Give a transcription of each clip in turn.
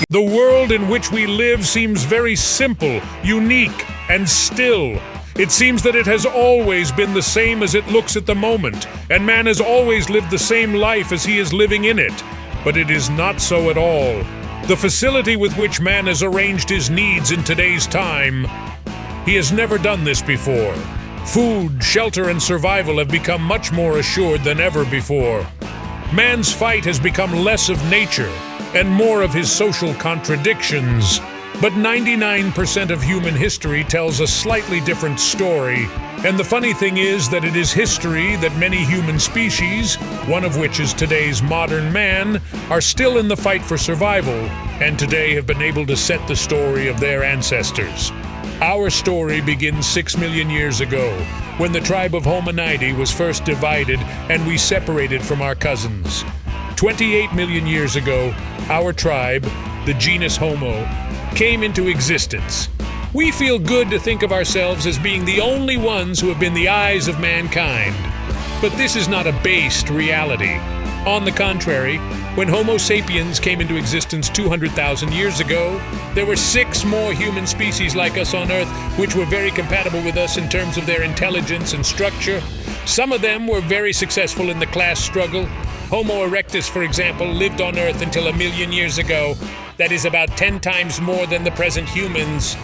The world in which we live seems very simple, unique, and still. It seems that it has always been the same as it looks at the moment, and man has always lived the same life as he is living in it. But it is not so at all. The facility with which man has arranged his needs in today's time, he has never done this before. Food, shelter, and survival have become much more assured than ever before. Man's fight has become less of nature and more of his social contradictions. But 99% of human history tells a slightly different story. And the funny thing is that it is history that many human species, one of which is today's modern man, are still in the fight for survival, and today have been able to set the story of their ancestors. Our story begins 6 million years ago, when the tribe of Hominidae was first divided and we separated from our cousins. 28 million years ago, our tribe, the genus Homo, came into existence. We feel good to think of ourselves as being the only ones who have been the eyes of mankind. But this is not a based reality. On the contrary, when Homo sapiens came into existence 200,000 years ago, there were 6 more human species like us on Earth, which were very compatible with us in terms of their intelligence and structure. Some of them were very successful in the class struggle. Homo erectus, for example, lived on Earth until 1 million years ago. That is about 10 times more than the present humans.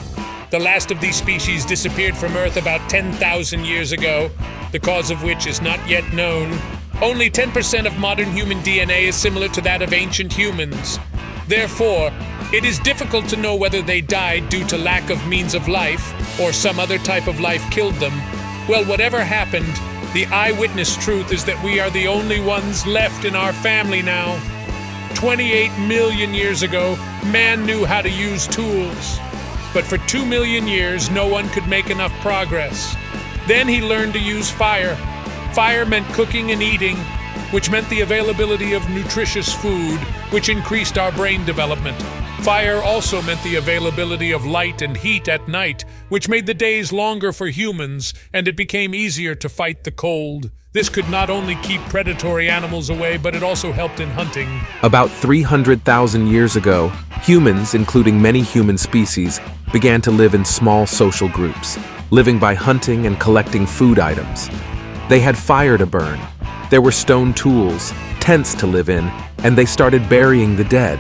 The last of these species disappeared from Earth about 10,000 years ago, the cause of which is not yet known. Only 10% of modern human DNA is similar to that of ancient humans. Therefore, it is difficult to know whether they died due to lack of means of life or some other type of life killed them. Well, whatever happened, the eyewitness truth is that we are the only ones left in our family now. 28 million years ago, man knew how to use tools. But for 2 million years, no one could make enough progress. Then he learned to use fire. Fire meant cooking and eating, which meant the availability of nutritious food, which increased our brain development. Fire also meant the availability of light and heat at night, which made the days longer for humans, and it became easier to fight the cold. This could not only keep predatory animals away, but it also helped in hunting. About 300,000 years ago, humans, including many human species, began to live in small social groups, living by hunting and collecting food items. They had fire to burn. There were stone tools, tents to live in, and they started burying the dead.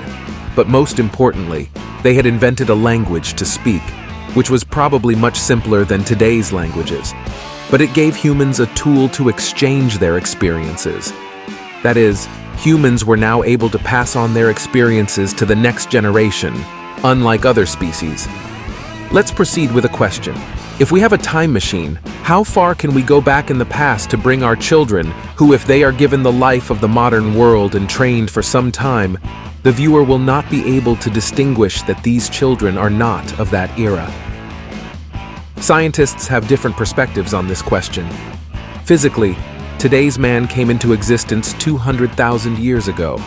But most importantly, they had invented a language to speak, which was probably much simpler than today's languages. But it gave humans a tool to exchange their experiences. That is, humans were now able to pass on their experiences to the next generation, unlike other species. Let's proceed with a question. If we have a time machine, how far can we go back in the past to bring our children, who, if they are given the life of the modern world and trained for some time, the viewer will not be able to distinguish that these children are not of that era? Scientists have different perspectives on this question. Physically, today's man came into existence 200,000 years ago.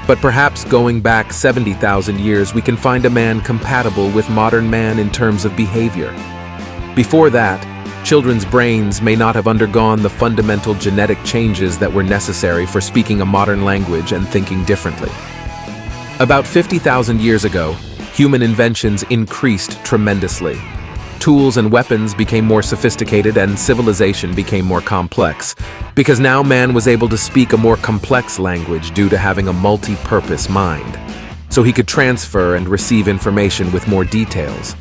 But perhaps going back 70,000 years, we can find a man compatible with modern man in terms of behavior. Before that, children's brains may not have undergone the fundamental genetic changes that were necessary for speaking a modern language and thinking differently. About 50,000 years ago, human inventions increased tremendously. Tools and weapons became more sophisticated and civilization became more complex, because now man was able to speak a more complex language due to having a multi-purpose mind, so he could transfer and receive information with more details.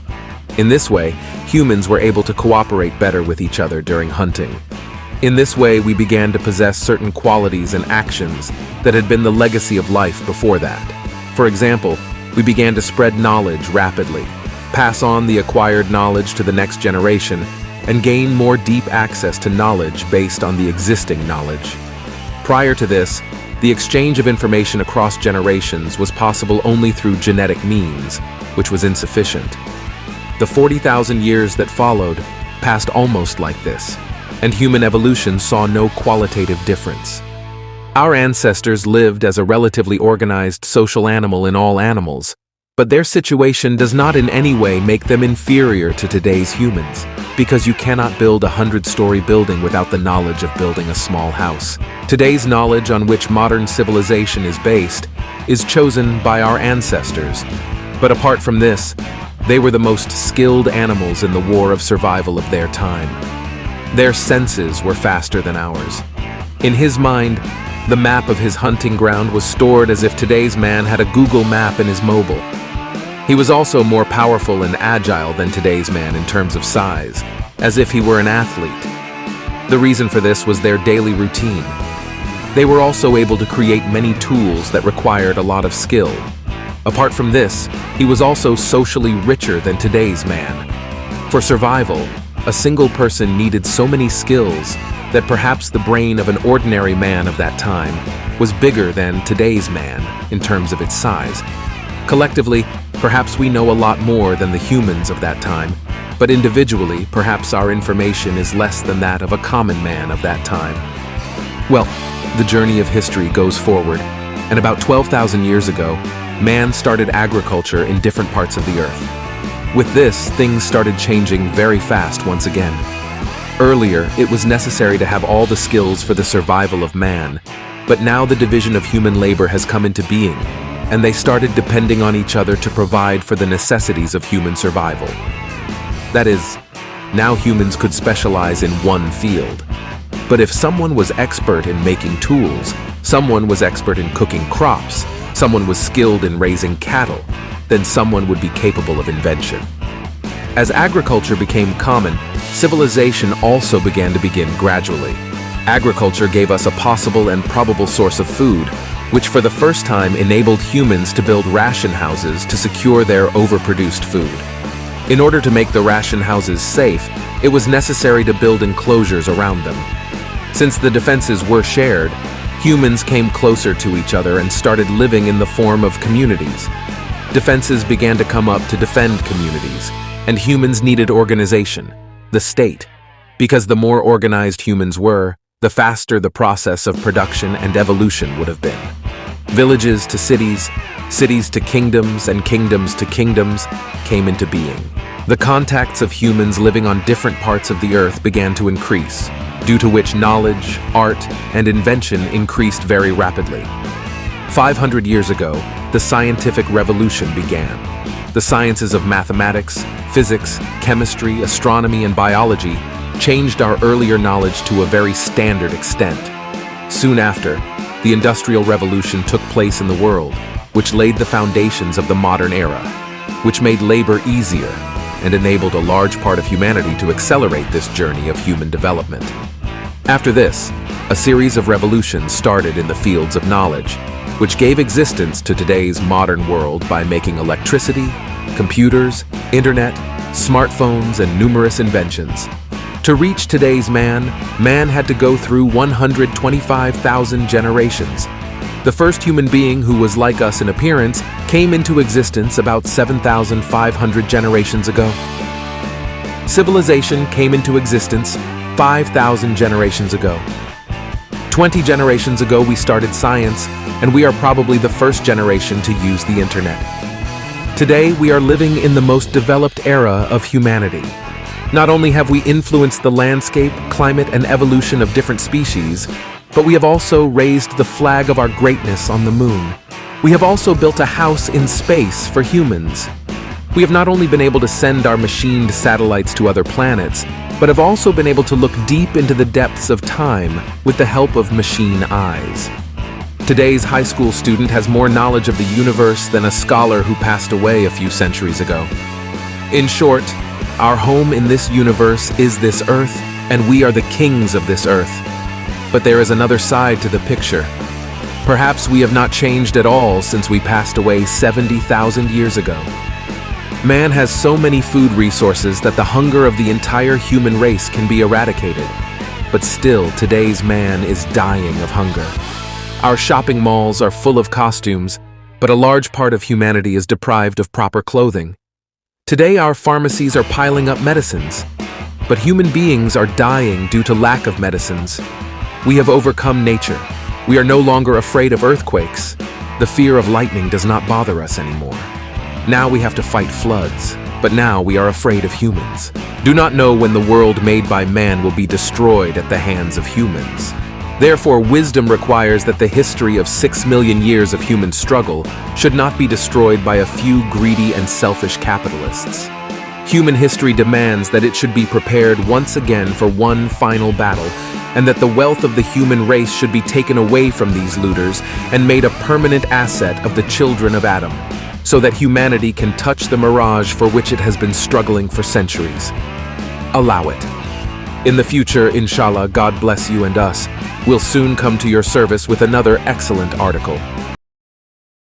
In this way, humans were able to cooperate better with each other during hunting. In this way, we began to possess certain qualities and actions that had been the legacy of life before that. For example, we began to spread knowledge rapidly, pass on the acquired knowledge to the next generation, and gain more deep access to knowledge based on the existing knowledge. Prior to this, the exchange of information across generations was possible only through genetic means, which was insufficient. The 40,000 years that followed passed almost like this, and human evolution saw no qualitative difference. Our ancestors lived as a relatively organized social animal in all animals, but their situation does not in any way make them inferior to today's humans, because you cannot build a 100-story building without the knowledge of building a small house. Today's knowledge on which modern civilization is based is chosen by our ancestors. But apart from this, they were the most skilled animals in the war of survival of their time. Their senses were faster than ours. In his mind, the map of his hunting ground was stored as if today's man had a Google map in his mobile. He was also more powerful and agile than today's man in terms of size, as if he were an athlete. The reason for this was their daily routine. They were also able to create many tools that required a lot of skill. Apart from this, he was also socially richer than today's man. For survival, a single person needed so many skills that perhaps the brain of an ordinary man of that time was bigger than today's man in terms of its size. Collectively, perhaps we know a lot more than the humans of that time, but individually, perhaps our information is less than that of a common man of that time. Well, the journey of history goes forward, and about 12,000 years ago, man started agriculture in different parts of the earth. With this, things started changing very fast once again. Earlier, it was necessary to have all the skills for the survival of man, but now the division of human labor has come into being, and they started depending on each other to provide for the necessities of human survival. That is, now humans could specialize in one field. But if someone was expert in making tools, someone was expert in cooking crops, someone was skilled in raising cattle, then someone would be capable of invention. As agriculture became common, civilization also began to begin gradually. Agriculture gave us a possible and probable source of food, which for the first time enabled humans to build ration houses to secure their overproduced food. In order to make the ration houses safe, it was necessary to build enclosures around them. Since the defenses were shared, humans came closer to each other and started living in the form of communities. Defenses began to come up to defend communities, and humans needed organization, the state, because the more organized humans were, the faster the process of production and evolution would have been. Villages to cities, cities to kingdoms, and kingdoms to kingdoms came into being. The contacts of humans living on different parts of the earth began to increase, due to which knowledge, art, and invention increased very rapidly. 500 years ago, the scientific revolution began. The sciences of mathematics, physics, chemistry, astronomy, and biology changed our earlier knowledge to a very standard extent. Soon after, the Industrial Revolution took place in the world, which laid the foundations of the modern era, which made labor easier and enabled a large part of humanity to accelerate this journey of human development. After this, a series of revolutions started in the fields of knowledge, which gave existence to today's modern world by making electricity, computers, internet, smartphones, and numerous inventions. To reach today's man, man had to go through 125,000 generations. The first human being who was like us in appearance came into existence about 7,500 generations ago. Civilization came into existence 5,000 generations ago. 20 generations ago, we started science, and we are probably the first generation to use the internet. Today, we are living in the most developed era of humanity. Not only have we influenced the landscape, climate, and evolution of different species, but we have also raised the flag of our greatness on the moon. We have also built a house in space for humans. We have not only been able to send our machined satellites to other planets, but have also been able to look deep into the depths of time with the help of machine eyes. Today's high school student has more knowledge of the universe than a scholar who passed away a few centuries ago. In short, our home in this universe is this earth, and we are the kings of this earth. But there is another side to the picture. Perhaps we have not changed at all since we passed away 70,000 years ago. Man has so many food resources that the hunger of the entire human race can be eradicated. But still, today's man is dying of hunger. Our shopping malls are full of costumes, but a large part of humanity is deprived of proper clothing. Today, our pharmacies are piling up medicines, but human beings are dying due to lack of medicines. We have overcome nature. We are no longer afraid of earthquakes. The fear of lightning does not bother us anymore. Now we have to fight floods. but now we are afraid of humans. Do not know when the world made by man will be destroyed at the hands of humans. Therefore, wisdom requires that the history of 6 million years of human struggle should not be destroyed by a few greedy and selfish capitalists. Human history demands that it should be prepared once again for one final battle, and that the wealth of the human race should be taken away from these looters and made a permanent asset of the children of Adam, so that humanity can touch the mirage for which it has been struggling for centuries. Allow it. In the future, inshallah, God bless you and us, we'll soon come to your service with another excellent article.